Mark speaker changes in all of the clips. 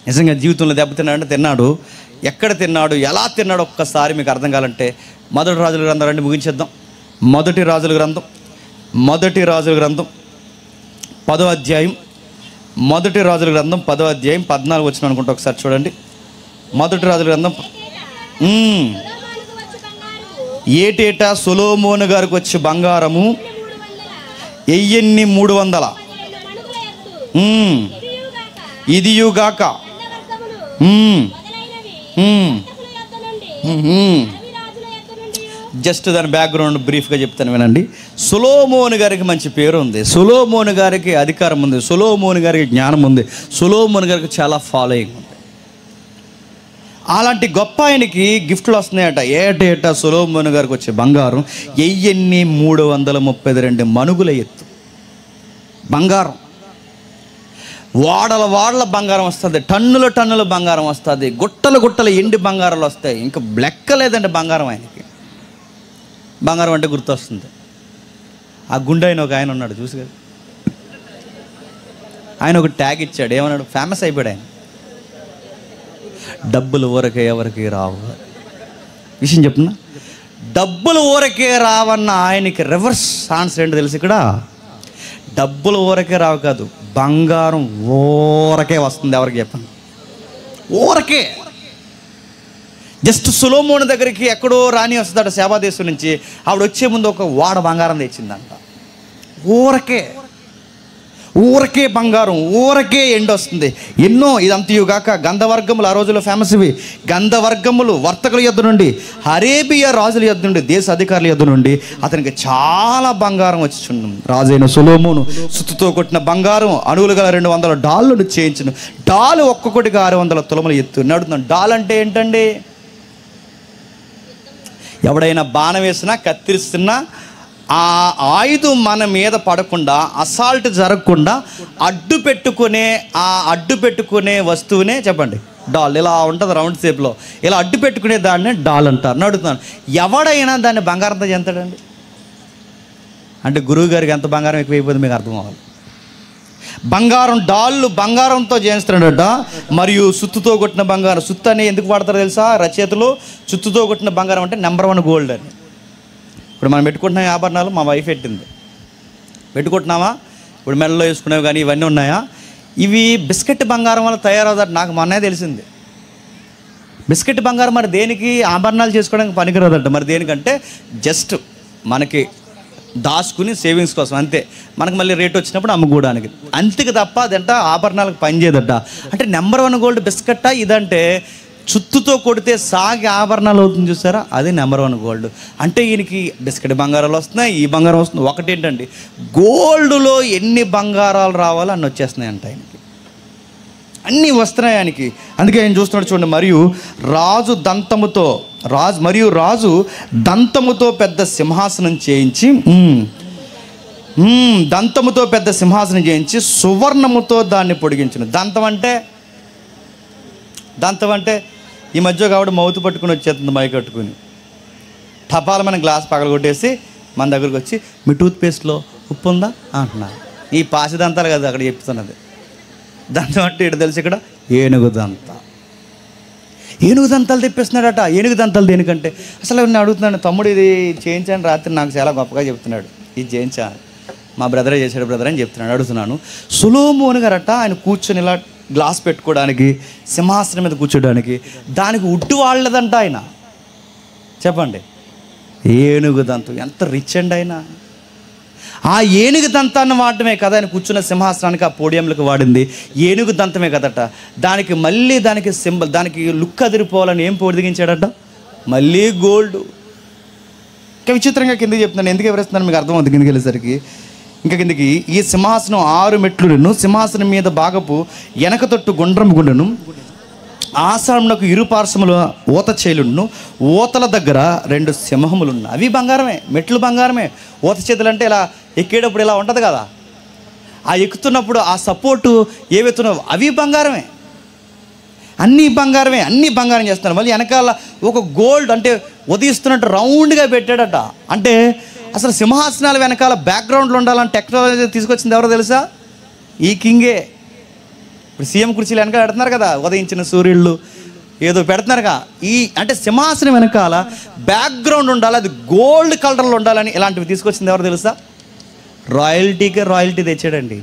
Speaker 1: నిజంగా జీవితంలో దెబ్బతిన్నాడంటే తిన్నాడు. ఎక్కడ తిన్నాడు, ఎలా తిన్నాడు ఒక్కసారి మీకు అర్థం కావాలంటే మొదటి రాజుల గ్రంథం రండి, ముగించేద్దాం. మొదటి రాజుల గ్రంథం 10వ అధ్యాయం. మొదటి రాజుల గ్రంథం 10వ అధ్యాయం 14 వచ్చిన అనుకుంటా, ఒకసారి చూడండి. మొదటి రాజుల గ్రంథం. ఏటేటా సొలొమోను గారికి వచ్చి బంగారము 1300. ఇదియుగాక జస్ట్ దాని బ్యాక్గ్రౌండ్ బ్రీఫ్గా చెప్తాను వినండి. సొలొమోను గారికి మంచి పేరు ఉంది, సొలొమోను గారికి అధికారం ఉంది, సొలొమోను గారికి జ్ఞానం ఉంది, సొలొమోను గారికి చాలా ఫాలోయింగ్ ఉంది. అలాంటి గొప్ప ఆయనకి గిఫ్ట్లు వస్తున్నాయట. ఏటేటా సొలొమోను గారికి వచ్చే బంగారం 1332 మణుగుల ఎత్తు బంగారం. వాడల బంగారం వస్తుంది, టన్నుల బంగారం వస్తుంది, గుట్టలు ఎండి బంగారాలు వస్తాయి. ఇంకా లెక్క లేదండి బంగారం. ఆయనకి బంగారం అంటే గుర్తొస్తుంది. ఆ గుండె అయిన ఒక ఆయన ఉన్నాడు చూసి కదా, ఆయన ఒక ట్యాగ్ ఇచ్చాడు. ఏమన్నాడు? ఫేమస్ అయిపోయాడు ఆయన. డబ్బులు ఊరకే ఎవరికి రావు. విషయం చెప్తున్నా, డబ్బులు ఊరకే రావన్న ఆయనకి రివర్స్ ఆన్సర్ ఏంటో తెలుసు. ఇక్కడ డబ్బులు ఊరకే రావు కాదు, బంగారం ఊరకే వస్తుంది. ఎవరికి చెప్పండి? ఊరకే. జస్ట్ సొలొమోను దగ్గరికి ఎక్కడో రాణి వస్తుందట సేవాదేశం నుంచి. ఆవిడ వచ్చే ముందు ఒక వాడ బంగారం తెచ్చిందంట. ఊరకే బంగారం, ఊరకే ఎండ వస్తుంది. ఎన్నో ఇదంతయుగాక గంధవర్గములు, ఆ రోజుల్లో ఫేమస్ ఇవి గంధవర్గములు వర్తకుల యొద్ద నుండి, అరేబియా రాజుల యొద్ద నుండి, దేశ అధికారుల యొద్ద నుండి అతనికి చాలా బంగారం వచ్చి చుండు. రాజైన సొలొమోను సుత్తుతో కొట్టిన బంగారం అణువులు గల 200 డాళ్ళను చేయించును. డాలు ఒక్కొక్కటిగా 600 తులములు ఎత్తు. నడుతున్నాను. డాల్ అంటే ఏంటండి? ఎవడైనా బాణం వేసినా, కత్తిరిస్తున్నా ఆ ఆయుధం మన మీద పడకుండా, అసాల్ట్ జరగకుండా అడ్డు పెట్టుకునే వస్తువునే చెప్పండి డాల్. ఇలా ఉంటుంది రౌండ్ షేప్లో, ఇలా అడ్డు పెట్టుకునే దాన్ని డాల్ అంటారు. అడుగుతున్నాను, ఎవడైనా దాన్ని బంగారంతో చేస్తాడండి? అంటే గురువు గారికి ఎంత బంగారం ఎక్కువైపోయింది మీకు అర్థం అవ్వాలి. బంగారం డాళ్ళు బంగారంతో చేస్తున్నాడట. మరియు సుత్తుతో కొట్టిన బంగారం. సుత్తు అని ఎందుకు వాడతారో తెలుసా? రచయితలు సుత్తుతో కొట్టిన బంగారం అంటే నెంబర్ 1 గోల్డ్ అని. ఇప్పుడు మనం పెట్టుకుంటున్న ఆభరణాలు మా వైఫ్ పెట్టింది, పెట్టుకుంటున్నామా? ఇప్పుడు మెడలో వేసుకునేవి కానీ ఇవన్నీ ఉన్నాయా? ఇవి బిస్కెట్ బంగారం వల్ల తయారవుతారు. నాకు మొన్నే తెలిసింది. బిస్కెట్ బంగారం మరి దేనికి? ఆభరణాలు చేసుకోవడానికి పనికిరాదట. మరి దేనికంటే జస్ట్ మనకి దాచుకుని సేవింగ్స్ కోసం అంతే. మనకు మళ్ళీ రేట్ వచ్చినప్పుడు అమ్ముకోవడానికి అంతేకి తప్ప అదంట ఆభరణాలకు పనిచేయదట. అంటే నెంబర్ 1 గోల్డ్ బిస్కెట్టా ఇదంటే చుత్తుతో కొడితే సాగి ఆభరణాలు అవుతుంది చూసారా, అది నెంబర్ 1 గోల్డ్. అంటే ఈయనకి బిస్కెట్ బంగారాలు వస్తున్నాయి, ఈ బంగారం వస్తుంది. ఒకటేంటండి, గోల్డ్లో ఎన్ని బంగారాలు రావాలో అన్నీ వచ్చేస్తున్నాయి అంట ఆయనకి, అన్నీ వస్తున్నాయి ఆయనకి. అందుకే ఆయన చూస్తున్నాడు చూడండి. మరియు రాజు దంతముతో పెద్ద సింహాసనం చేయించి సువర్ణముతో దాన్ని పొడిగించును. దంతం అంటే ఈ మధ్య కాబట్టి మౌతు పట్టుకుని వచ్చేస్తుంది, మై కట్టుకుని టపాల మన గ్లాస్ పగలగొట్టేసి మన దగ్గరకు వచ్చి మీ టూత్పేస్ట్లో ఉప్పు ఉందా అంటున్నారు. ఈ పాసి దంతాలు కదా అక్కడ చెప్తున్నది. దంతం అంటే ఇటు తెలిసి ఇక్కడ ఏనుగు దంతాలు తెప్పిస్తున్నాడట. ఏనుగు దంతాలు దేనికంటే? అసలు నేను అడుగుతున్నాను, తమ్ముడు ఇది చేయించాను రాత్రి నాకు చాలా గొప్పగా చెప్తున్నాడు. ఇది చేయించా మా బ్రదరే చేశాడు బ్రదర్ అని చెప్తున్నాడు. అడుగుతున్నాను, సొలొమోను గారట ఆయన కూర్చొని ఇలా గ్లాస్ పెట్టుకోవడానికి, సింహాసనం మీద కూర్చోడానికి దానికి ఉడ్డు వాళ్ళదంట ఆయన. చెప్పండి, ఏనుగు దంతం. ఎంత రిచ్ అండి ఆయన. ఆ ఏనుగు దంతాన్ని వాడటమే కదా ఆయన కూర్చున్న సింహాసనానికి, ఆ పోడియంలకు వాడింది ఏనుగు దంతమే కదట. దానికి మళ్ళీ దానికి సింబల్, దానికి లుక్ అదిరిపోవాలని ఏం పొడిగించాడట? మళ్ళీ గోల్డ్. ఇంకా విచిత్రంగా కిందకి చెప్తున్నాను, ఎందుకు ఎవరేస్తున్నాను మీకు అర్థమవుతుంది కిందకి వెళ్ళేసరికి. ఇంకా కిందకి ఈ సింహాసనం 6 మెట్లును, సింహాసనం మీద భాగపు వెనక తొట్టు గుండ్రము, ఆసనమునకు ఇరుపార్శ్వముల ఊత చేలును, ఊతల దగ్గర 2 సింహములున్న. అవి బంగారమే, మెట్లు బంగారమే. ఊత చేతులు అంటే ఇలా ఎక్కేటప్పుడు ఇలా ఉంటుంది కదా, ఆ ఎక్కుతున్నప్పుడు ఆ సపోర్టు ఏవెత్తున్నావు అవి బంగారమే. అన్నీ బంగారం చేస్తున్నారు. మళ్ళీ వెనకాల ఒక గోల్డ్ అంటే ఉదయిస్తున్నట్టు రౌండ్గా పెట్టాడట. అంటే అసలు సింహాసనాల వెనకాల బ్యాక్గ్రౌండ్లో ఉండాలని టెక్నాలజీ తీసుకొచ్చింది ఎవరో తెలుసా? ఈ కింగే. ఇప్పుడు సీఎం కుర్చీలు వెనక పెడుతున్నారు కదా, ఉదయించిన సూర్యుళ్ళు ఏదో పెడుతున్నారుగా. ఈ అంటే సింహాసనం వెనకాల బ్యాక్గ్రౌండ్ ఉండాలి, అది గోల్డ్ కలర్లో ఉండాలని ఇలాంటివి తీసుకొచ్చింది ఎవరు తెలుసా? రాయల్టీ తెచ్చాడండి.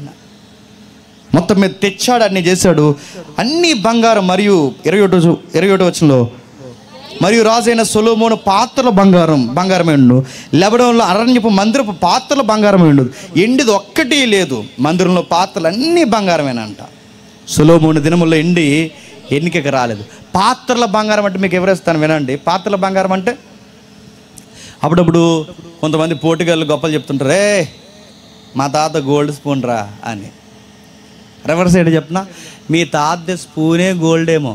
Speaker 1: మొత్తం మీద తెచ్చాడు, అన్నీ చేశాడు, అన్నీ బంగారం. మరియు 21 వచనంలో, మరియు రాజైన సొలొమోను పాత్రల బంగారమే ఉండు, లెబనోన్లో అరణ్యపు మందిరపు పాత్రల బంగారమే ఉండు, ఎండిది ఒక్కటి లేదు, మందిరంలో పాత్రలు అన్నీ బంగారమేనంట. సొలొమోను దినముల్లో ఎండి ఎన్నికకి రాలేదు. పాత్రల బంగారం అంటే మీకు ఎవరేస్తాను వినండి. పాత్రల బంగారం అంటే అప్పుడప్పుడు కొంతమంది పోటీగాళ్ళు గొప్పలు చెప్తుంటారు, మా తాత గోల్డ్ స్పూన్ రా అని. రివర్స్ ఏంటి చెప్పిన, మీ తాత స్పూనే గోల్డేమో,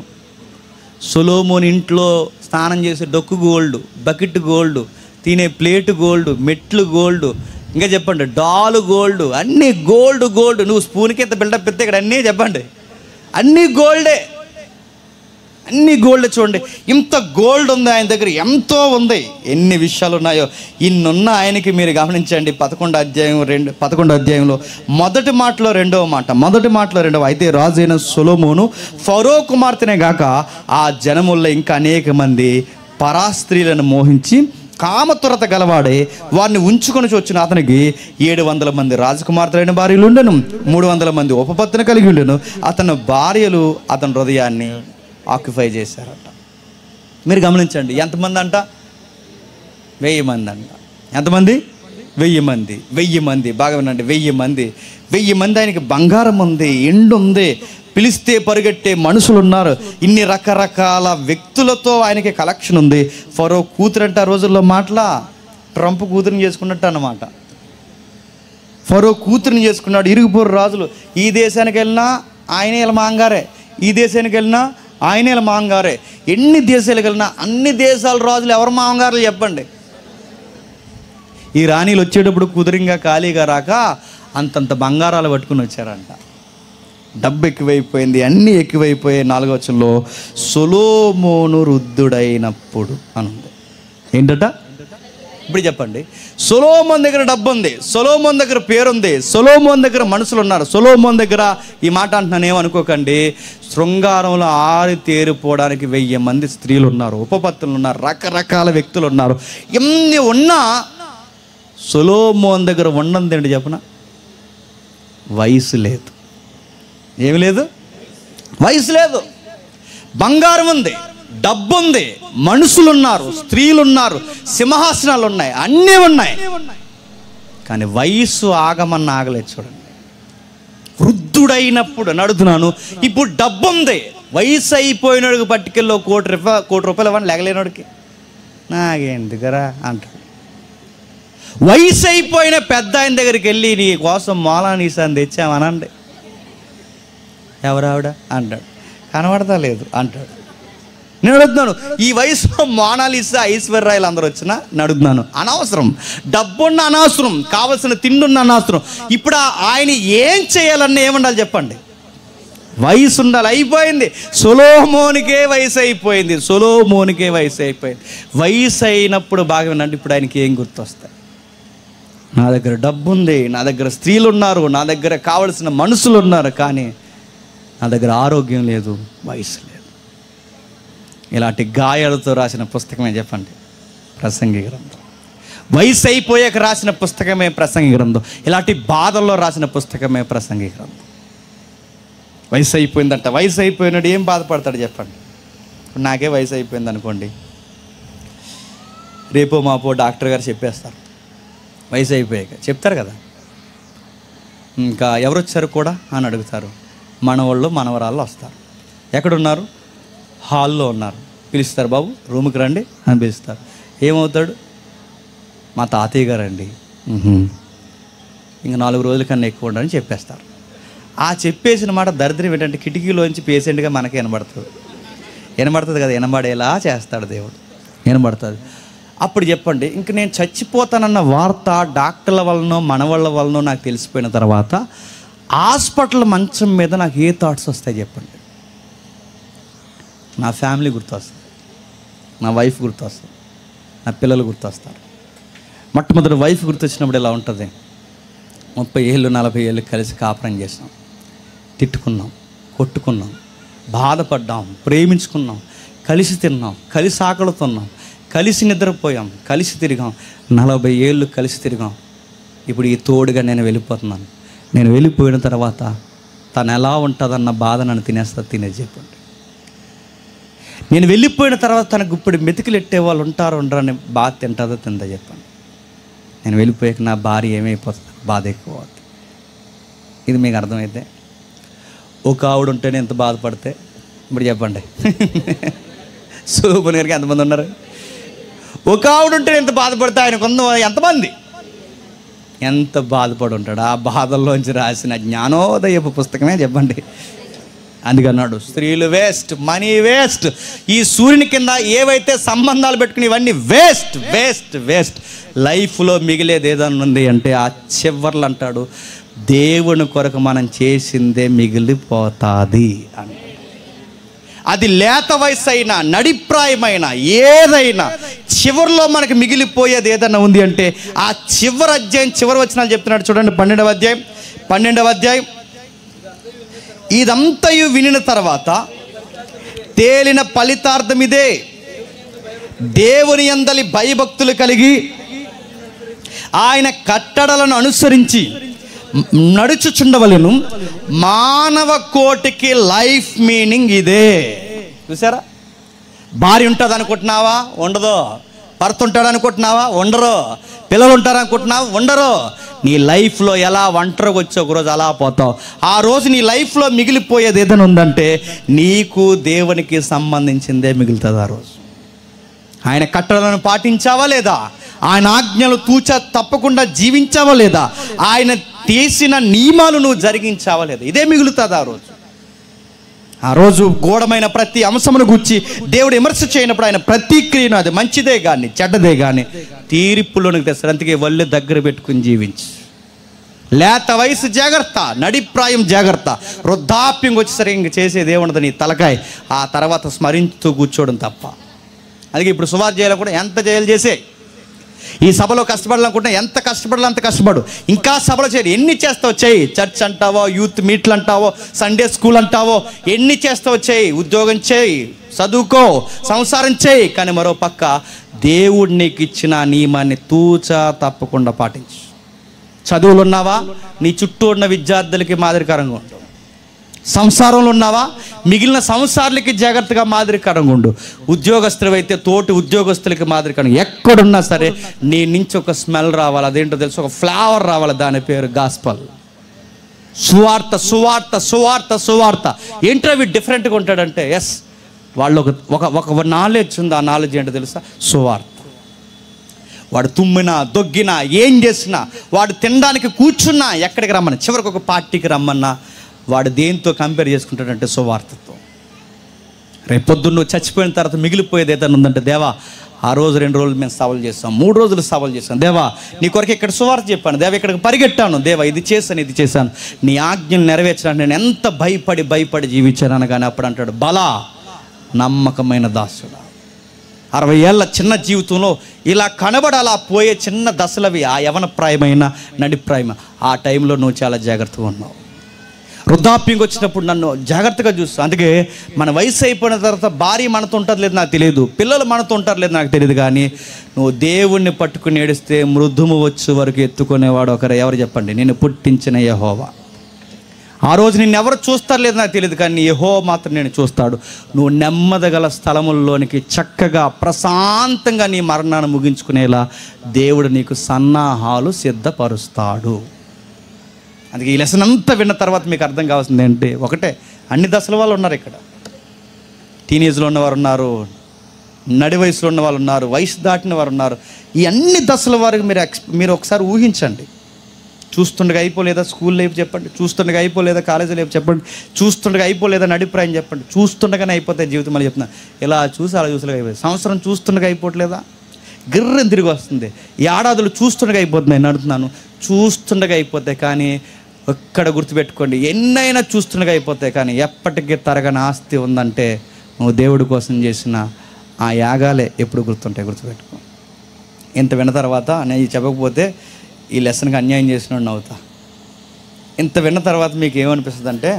Speaker 1: సొలొమోను ఇంట్లో స్నానం చేసే డొక్కు గోల్డ్, బకెట్ గోల్డ్, తినే ప్లేటు గోల్డ్, మెట్లు గోల్డ్, ఇంకా చెప్పండి డాలు గోల్డ్, అన్నీ గోల్డ్. నువ్వు స్పూన్కి ఎంత బిల్డప్ ఇస్తే ఇక్కడ అన్నీ చెప్పండి, అన్నీ గోల్డే, అన్నీ గోల్డ్. చూడండి ఇంత గోల్డ్ ఉంది ఆయన దగ్గర, ఎంతో ఉంది. ఎన్ని విషయాలు ఉన్నాయో ఇన్నున్న ఆయనకి మీరు గమనించండి. 11వ అధ్యాయంలో మొదటి మాటలో రెండవ అయితే రాజు అయిన సొలొమోను ఫరో కుమార్తెనే గాక ఆ జనముల్లో ఇంకా అనేక మంది పరాస్త్రీలను మోహించి కామతురత గలవాడే వారిని ఉంచుకొని వచ్చిన అతనికి 700 మంది రాజకుమార్తెలైన భార్యలు ఉండెను, 300 మంది ఉపపత్తిని కలిగి ఉండెను. అతని భార్యలు అతని హృదయాన్ని ఆక్యుపై చేశారట. మీరు గమనించండి, ఎంతమంది అంట? 1000 మంది అంట. ఎంతమంది? 1000 మంది. బాగా వినండి, 1000 మంది. ఆయనకి బంగారం ఉంది, ఎండు ఉంది, పిలిస్తే పరిగెట్టే మనుషులు ఉన్నారు, ఇన్ని రకరకాల వ్యక్తులతో ఆయనకి కలెక్షన్ ఉంది. ఫరో కూతురు అంటే ఆ రోజుల్లో మాటలా ట్రంప్ కూతురుని చేసుకున్నట్టు అన్నమాట. ఫరో కూతురుని చేసుకున్నాడు. ఇరుగుపొరు రాజులు, ఈ దేశానికి వెళ్ళినా ఆయనే ఇలా మాంగారే, ఈ దేశానికి వెళ్ళినా ఆయనే ఇలా మాంగారే. ఎన్ని దేశాలకు వెళ్ళినా అన్ని దేశాల రాజులు ఎవరు మాంగారులు చెప్పండి? ఈ రాణీలు వచ్చేటప్పుడు కుదురింగా ఖాళీగా రాక అంతంత బంగారాలు పట్టుకుని వచ్చారంట. డబ్బు ఎక్కువైపోయింది, అన్నీ ఎక్కువైపోయాయి. 4వ వచనంలో సొలొమోను వృద్ధుడైనప్పుడు అనుంది. ఏంటట? ఇప్పుడు చెప్పండి. సొలొమోను దగ్గర డబ్బు ఉంది, సొలొమోను దగ్గర పేరుంది, సొలొమోను దగ్గర మనుషులు ఉన్నారు. సొలొమోను దగ్గర ఈ మాట అంటున్నాను ఏమనుకోకండి, శృంగారంలో ఆరితేరిపోవడానికి 1000 మంది స్త్రీలు ఉన్నారు, ఉపపత్తులు ఉన్నారు, రకరకాల వ్యక్తులు ఉన్నారు. ఎన్ని ఉన్నా సొలొమోను దగ్గర ఉన్నది ఏంటి చెప్పన? వయసు లేదు. ఏమి లేదు? వయసు లేదు. బంగారం ఉంది, డబ్బు ఉంది, మనుషులు ఉన్నారు, స్త్రీలు ఉన్నారు, సింహాసనాలు ఉన్నాయి, అన్నీ ఉన్నాయి. కానీ వయసు ఆగమన్న ఆగలేదు. చూడండి, వృద్ధుడైనప్పుడు నడుతున్నాను. ఇప్పుడు డబ్బు ఉంది, వయసు అయిపోయినోడికి పట్టుకెళ్ళి కోటి రూపాయలు ఇవ్వని లేగలేనోడికి నాకెందుకురా అంటాడు. వయసు అయిపోయిన పెద్ద ఆయన దగ్గరికి వెళ్ళి నీ కోసం మోలానీసాన్ని తెచ్చామనండి, ఎవరావిడ అంటాడు. కనబడతా లేదు అంటాడు. నేను అడుగుతున్నాను, ఈ వయసులో మోనాలిసా ఐశ్వర్యాలు అందరూ వచ్చినా నడుగుతున్నాను, అనవసరం. డబ్బున్న అనవసరం, కావలసిన తిండున్న అనవసరం. ఇప్పుడు ఆయన ఏం చేయాలన్న ఏముండాలి చెప్పండి? వయసు ఉండాలి. అయిపోయింది. సొలొమోనుకే వయసు అయిపోయింది. వయసు అయినప్పుడు బాగా వినండి, ఇప్పుడు ఆయనకి ఏం గుర్తొస్తాయి? నా దగ్గర డబ్బు ఉంది, నా దగ్గర స్త్రీలు ఉన్నారు, నా దగ్గర కావలసిన మనుషులు ఉన్నారు, కానీ నా దగ్గర ఆరోగ్యం లేదు, వయసు లేదు. ఇలాంటి గాయాలతో రాసిన పుస్తకమే చెప్పండి ప్రసంగి గ్రంథం. వయసు అయిపోయాక రాసిన పుస్తకమే ప్రసంగి గ్రంథం. ఇలాంటి బాధల్లో రాసిన పుస్తకమే ప్రసంగి గ్రంథం. వయసు అయిపోయిందంట. వయసు అయిపోయినాడు ఏం బాధపడతాడు చెప్పండి? నాకే వయసు అయిపోయింది అనుకోండి, రేపో మాపో డాక్టర్ గారు చెప్పేస్తారు, వయసు అయిపోయాక చెప్తారు కదా. ఇంకా ఎవరు వచ్చారు కూడా అని అడుగుతారు. మనవాళ్ళు మనవరాళ్ళు వస్తారు. ఎక్కడున్నారు? హాల్లో ఉన్నారు. పిలుస్తారు, బాబు రూమ్కి రండి అని పిలుస్తారు. ఏమవుతాడు? మా తాతయ్య గారండి. ఇంకా 4 రోజుల కన్నా ఎక్కువ ఉండని చెప్పేస్తారు. ఆ చెప్పేసిన మాట దరిద్రం ఏంటంటే కిటికీలోంచి పేషెంట్గా మనకి వినబడుతుంది కదా, వినబడేలా చేస్తాడు దేవుడు, వినబడుతుంది. అప్పుడు చెప్పండి, ఇంక నేను చచ్చిపోతానన్న వార్త డాక్టర్ల వలనో మనవాళ్ళ వలనో నాకు తెలిసిపోయిన తర్వాత హాస్పిటల్ మంచం మీద నాకు ఏ థాట్స్ వస్తాయి చెప్పండి? నా ఫ్యామిలీ గుర్తొస్తుంది, నా వైఫ్ గుర్తొస్తుంది, నా పిల్లలు గుర్తొస్తారు. మొట్టమొదటి వైఫ్ గుర్తొచ్చినప్పుడు ఎలా ఉంటుంది? 30 ఏళ్ళు 40 ఏళ్ళు కలిసి కాపురం చేసినాం, తిట్టుకున్నాం, కొట్టుకున్నాం, బాధపడ్డాం, ప్రేమించుకున్నాం, కలిసి తిన్నాం, కలిసి ఆకలుతున్నాం, కలిసి నిద్రపోయాం, కలిసి తిరిగాం, 40 ఏళ్ళు కలిసి తిరిగాం. ఇప్పుడు ఈ తోడుగా నేను వెళ్ళిపోతున్నాను. నేను వెళ్ళిపోయిన తర్వాత తను ఎలా ఉంటుందన్న బాధ నన్ను తినేది చెప్పండి. నేను వెళ్ళిపోయిన తర్వాత తనకు ఇప్పుడు మెతుకులు ఎట్టే వాళ్ళు ఉంటారు ఉండరని బాధ తింటుందో తిందా చెప్పండి. నేను వెళ్ళిపోయాక నా భార్య ఏమైపోతుంది, బాధ ఎక్కువ అవుతుంది. ఇది మీకు అర్థమైతే ఒక ఆవిడ ఉంటేనే ఎంత బాధపడితే ఇప్పుడు చెప్పండి. సూపర్ గారికి ఎంతమంది ఉన్నారు? ఒక ఆవిడ ఉంటే ఎంత బాధపడితే ఆయన ఎంతమంది ఎంత బాధపడి ఉంటాడు. ఆ బాధల్లోంచి రాసిన జ్ఞానోదయపు పుస్తకమే చెప్పండి. అందుకన్నాడు స్త్రీలు వేస్ట్, మనీ వేస్ట్, ఈ సూర్యుని కింద ఏవైతే సంబంధాలు పెట్టుకుని ఇవన్నీ వేస్ట్ వేస్ట్ వేస్ట్. లైఫ్లో మిగిలేది ఏదన్నా ఉంది అంటే ఆ చివర్లు అంటాడు దేవుని కొరకు మనం చేసిందే మిగిలిపోతుంది అని. అది లేత వయసు అయినా నడిప్రాయమైన ఏదైనా చివరిలో మనకి మిగిలిపోయేది ఏదైనా ఉంది అంటే ఆ చివరి అధ్యాయం చివరి వచనాలు చెప్తున్నాడు చూడండి. 12వ అధ్యాయం ఇదంతయు వినిన తర్వాత తేలిన ఫలితార్థం ఇదే, దేవుని యందలి భయభక్తులు కలిగి ఆయన కట్టడలను అనుసరించి నడుచుచుండవలెను. మానవ కోటికి లైఫ్ మీనింగ్ ఇదే. చూసారా? భార్య ఉంటుంది అనుకుంటున్నావా? ఉండదు. భర్త ఉంటాడు అనుకుంటున్నావా? ఉండరు. పిల్లలు ఉంటారు అనుకుంటున్నావా? ఉండరు. నీ లైఫ్లో ఎలా ఒంటరిగా వచ్చి ఒకరోజు అలా పోతావు. ఆ రోజు నీ లైఫ్లో మిగిలిపోయేది ఏదైనా ఉందంటే నీకు దేవునికి సంబంధించిందే మిగులుతుంది. ఆ రోజు ఆయన కట్టడలను పాటించావా లేదా? ఆయన ఆజ్ఞలు తూచా తప్పకుండా జీవించావా లేదా? ఆయన తీసిన నియమాలు నువ్వు జరిగించావా లేదా? ఇదే మిగులుతుంది ఆ రోజు. ఆ రోజు గూఢమైన ప్రతి అంశమును గుర్చి దేవుడు విమర్శ చేయనప్పుడు ఆయన ప్రతిక్రియను, అది మంచిదే కానీ చెడ్డదే కానీ, తీర్పులోనికి తెస్తాడు. అందుకే ఒళ్ళు దగ్గర పెట్టుకుని జీవించి, లేత వయసు జాగ్రత్త, నడిప్రాయం జాగ్రత్త, వృద్ధాప్యం వచ్చేసరికి ఇంక చేసేది ఏముండదు నీ తలకాయ. ఆ తర్వాత స్మరించుతూ కూర్చోవడం తప్ప. అందుకే ఇప్పుడు సువార్త చేయాలి కూడా ఎంత చేయాలి చేసే. ఈ సభలో కష్టపడాలనుకుంటే ఎంత కష్టపడాలి అంత కష్టపడు. ఇంకా సభలో చేయాలి, ఎన్ని చేస్తావు చేయి. చర్చ్ అంటావో, యూత్ మీట్లు అంటావో, సండే స్కూల్ అంటావో, ఎన్ని చేస్తావో చేయి. ఉద్యోగం చేయి, చదువుకో, సంసారం చేయి. కానీ మరో పక్క దేవుడు నీకు ఇచ్చిన నియమాన్ని తూచా తప్పకుండా పాటించు. చదువులు ఉన్నావా? నీ చుట్టూ ఉన్న విద్యార్థులకి మాదిరికరంగా ఉండు. సంసారంలో ఉన్నావా? మిగిలిన సంసారాలకి జాగ్రత్తగా మాదిరికరంగా ఉండు. ఉద్యోగస్తులు అయితే తోటి ఉద్యోగస్తులకి మాదిరికరంగా. ఎక్కడున్నా సరే నీ నుంచి ఒక స్మెల్ రావాలి. అదేంటో తెలుసు, ఒక ఫ్లేవర్ రావాలి. దాని పేరు గాస్పల్. సువార్త సువార్త సువార్త సువార్త. ఏంటో అవి డిఫరెంట్గా ఉంటాడంటే ఎస్, వాళ్ళు ఒక నాలెడ్జ్ ఉంది. ఆ నాలెడ్జ్ ఏంటో తెలుసా? సువార్త. వాడు తుమ్మినా దొగ్గినా ఏం చేసినా, వాడు తినడానికి కూర్చున్నా, ఎక్కడికి రమ్మన్నా, చివరికి ఒక పార్టీకి రమ్మన్నా, వాడు దేంతో కంపేర్ చేసుకుంటాడంటే సువార్తతో. రేపొద్దున్న నువ్వు చచ్చిపోయిన తర్వాత మిగిలిపోయేది ఏదైనా ఉందంటే, దేవా ఆ రోజు 2 రోజులు మేము సవాలు చేస్తాం, 3 రోజులు సవాలు చేస్తాం, దేవా నీ కొరకు ఇక్కడ సువార్త చెప్పాను, దేవా ఇక్కడికి పరిగెట్టాను, దేవా ఇది చేశాను, నీ ఆజ్ఞలు నెరవేర్చడానికి నేను ఎంత భయపడి జీవించాను అనగానే అప్పుడు అంటాడు, బలా నమ్మకమైన దాసుడా. 60 ఏళ్ళ చిన్న జీవితంలో ఇలా కనబడాలా పోయే చిన్న దశలవి ఆ యవన ప్రాయమైన నడిప్రాయమ. ఆ టైంలో నువ్వు చాలా జాగ్రత్తగా ఉన్నావు. వృద్ధాప్యంకి వచ్చినప్పుడు నన్ను జాగ్రత్తగా చూస్తావు. అందుకే మన వయసు అయిపోయిన తర్వాత భార్య మనతో ఉంటుంది లేదు నాకు తెలియదు, పిల్లలు మనతో ఉంటారు లేదు నాకు తెలియదు, కానీ నువ్వు దేవుణ్ణి పట్టుకుని ఏడిస్తే మృదుము వచ్చు వరకు ఎత్తుకునేవాడు ఒకరు ఎవరు చెప్పండి? నేను పుట్టించిన యెహోవా. ఆ రోజు నిన్ను ఎవరు చూస్తారు లేదు నాకు తెలియదు, కానీ యెహోవా మాత్రం నేను చూస్తాడు. నువ్వు నెమ్మదగల స్థలముల్లోనికి చక్కగా ప్రశాంతంగా నీ మరణాన్ని ముగించుకునేలా దేవుడు నీకు సన్నాహాలు సిద్ధపరుస్తాడు. అందుకే ఈ లెసన్ అంతా విన్న తర్వాత మీకు అర్థం కావాల్సింది ఏంటి? ఒకటే, అన్ని దశల వాళ్ళు ఉన్నారు ఇక్కడ. టీనేజ్లో ఉన్నవారు ఉన్నారు, నడి వయసులో ఉన్న వాళ్ళు ఉన్నారు, వయసు దాటిన వారు ఉన్నారు. ఈ అన్ని దశల వారికి మీరు ఒకసారి ఊహించండి. చూస్తుండగా అయిపోలేదా స్కూల్ లైఫ్ చెప్పండి, చూస్తుండగా అయిపోలేదా కాలేజీ లైఫ్ చెప్పండి, చూస్తుండగా అయిపోలేదా నడిప్రాయం చెప్పండి, చూస్తుండగానే అయిపోతాయి జీవితం. మళ్ళీ చెప్తున్నా, ఇలా చూసి అలా చూసలుగా అయిపోయింది. సంవత్సరం చూస్తుండగా అయిపోవట్లేదా? గిర్రని తిరిగి వస్తుంది. ఏడాదులు చూస్తుండగా అయిపోతున్నాయి. నడుతున్నాను, చూస్తుండగా అయిపోతాయి. కానీ ఒక్కడ గుర్తుపెట్టుకోండి, ఎన్నైనా చూస్తుండగా అయిపోతాయి, కానీ ఎప్పటికీ తరగని ఆస్తి ఉందంటే నువ్వు దేవుడి కోసం చేసిన ఆ యాగాలే ఎప్పుడు గుర్తుంటాయి. గుర్తుపెట్టుకో. ఇంత విన్న తర్వాత నేను చెప్పకపోతే ఈ లెసన్కి అన్యాయం చేసినోడిని అవుతా. ఇంత విన్న తర్వాత మీకు ఏమనిపిస్తుంది అంటే,